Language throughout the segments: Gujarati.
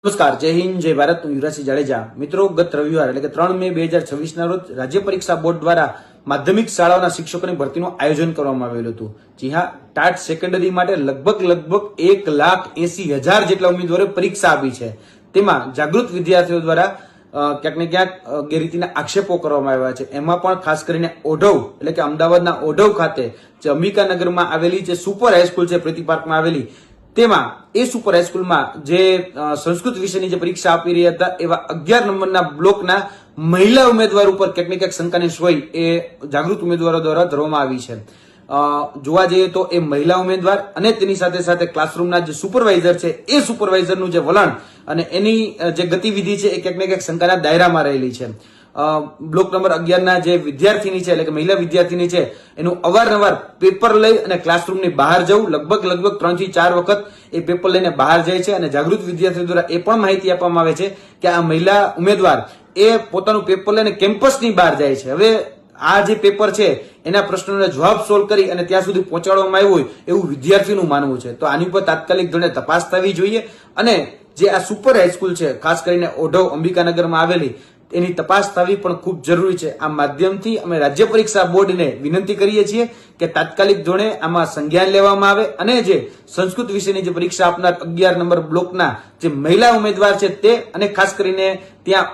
નમસ્કાર, જય હિન્દ, જય ભારત. હું યુવરાજસિંહ જાડેજા. મિત્રો, ગત રવિવાર એટલે કે 3 મે 2026 ના રોજ રાજ્ય પરીક્ષા બોર્ડ દ્વારા માધ્યમિક શાળાઓના શિક્ષકોની ભરતીનું આયોજન કરવામાં આવેલું હતું. જી હા, ટાટ સેકન્ડરી માટે લગભગ 1,80,000 જેટલા ઉમેદવારોએ પરીક્ષા આપી છે. તેમાં જાગૃત વિદ્યાર્થીઓ દ્વારા ક્યાંક ને ક્યાંક ગેરરીતિના આક્ષેપો કરવામાં આવ્યા છે. એમાં પણ ખાસ કરીને ઓઢવ એટલે કે અમદાવાદના ઓઢવ ખાતે જે અંબિકાનગરમાં આવેલી જે સુપર હાઈસ્કૂલ છે, પ્રીતિ પાર્કમાં આવેલી, તેમાં એ સુપર હાઈસ્કૂલમાં જે સંસ્કૃત વિષયની જે પરીક્ષા આપી રહ્યા હતા એવા 11 નંબરના બ્લોકના મહિલા ઉમેદવાર ઉપર ક્યાંક ને ક્યાંક શંકાની સોય એ જાગૃત ઉમેદવારો દ્વારા ધરવામાં આવી છે. જોવા જઈએ તો એ મહિલા ઉમેદવાર અને તેની સાથે સાથે ક્લાસરૂમના જે સુપરવાઇઝર છે એ સુપરવાઇઝરનું જે વલણ અને એની જે ગતિવિધિ છે એ ક્યાંક ને ક્યાંક શંકાના દાયરામાં રહેલી છે. બ્લોક નંબર 11 ના જે વિદ્યાર્થીની છે એટલે કે મહિલા વિદ્યાર્થીની છે એનું અવારનવાર પેપર લઈ અને ક્લાસરૂમની બહાર જવું, લગભગ 3 થી 4 વખત એ પેપર લઈને બહાર જાય છે. અને જાગૃત વિદ્યાર્થીઓ દ્વારા એ પણ માહિતી આપવામાં આવે છે કે આ મહિલા ઉમેદવાર એ પોતાનું પેપર લઈને કેમ્પસની બહાર જાય છે. હવે આ જે પેપર છે એના પ્રશ્નોને જવાબ સોલ્વ કરી અને ત્યાં સુધી પહોંચાડવામાં આવ્યો હોય એવું વિદ્યાર્થીનું માનવું છે. તો આની પર તાત્કાલિક ધોરણે તપાસ થવી જોઈએ અને જે આ સુપર હાઈસ્કૂલ છે, ખાસ કરીને ઓઢવ અંબિકાનગરમાં આવેલી, એની તપાસ થવી પણ ખૂબ જરૂરી છે. આ માધ્યમથી અમે રાજ્ય પરીક્ષા બોર્ડને વિનંતી કરીએ છીએ કે તાત્કાલિક ધોરણે આમાં સંજ્ઞાન લેવામાં આવે અને જે સંસ્કૃત વિષયની જે પરીક્ષા આપનાર 11 નંબર બ્લોકના જે મહિલા ઉમેદવાર છે તે અને ખાસ કરીને ત્યાં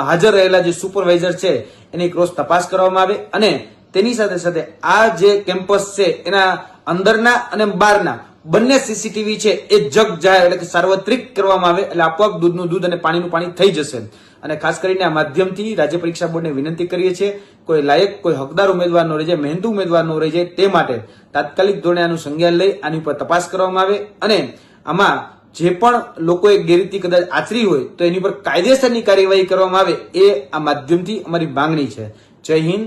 હાજર રહેલા જે સુપરવાઇઝર છે એની ક્રોસ તપાસ કરવામાં આવે અને તેની સાથે સાથે આ જે કેમ્પસ છે એના અંદરના અને બહારના બંને સીસીટીવી છે એ જગ જાહેર એટલે કે સાર્વત્રિક કરવામાં આવે એટલે આપોઆપ દૂધનું દૂધ અને પાણીનું પાણી થઈ જશે. અને ખાસ કરીને આ માધ્યમથી રાજ્ય પરીક્ષા બોર્ડને વિનંતી કરીએ છીએ કોઈ લાયક, કોઈ હકદાર ઉમેદવાર ન રહી જાય, મહેનતુ ઉમેદવાર ન રહી જાય, તે માટે તાત્કાલિક ધોરણે આનું સંજ્ઞાન લઈ આની પર તપાસ કરવામાં આવે અને આમાં જે પણ લોકોએ ગેરરીતિ કદાચ આચરી હોય તો એની પર કાયદેસરની કાર્યવાહી કરવામાં આવે એ આ માધ્યમથી અમારી માંગણી છે. જય હિન્દ.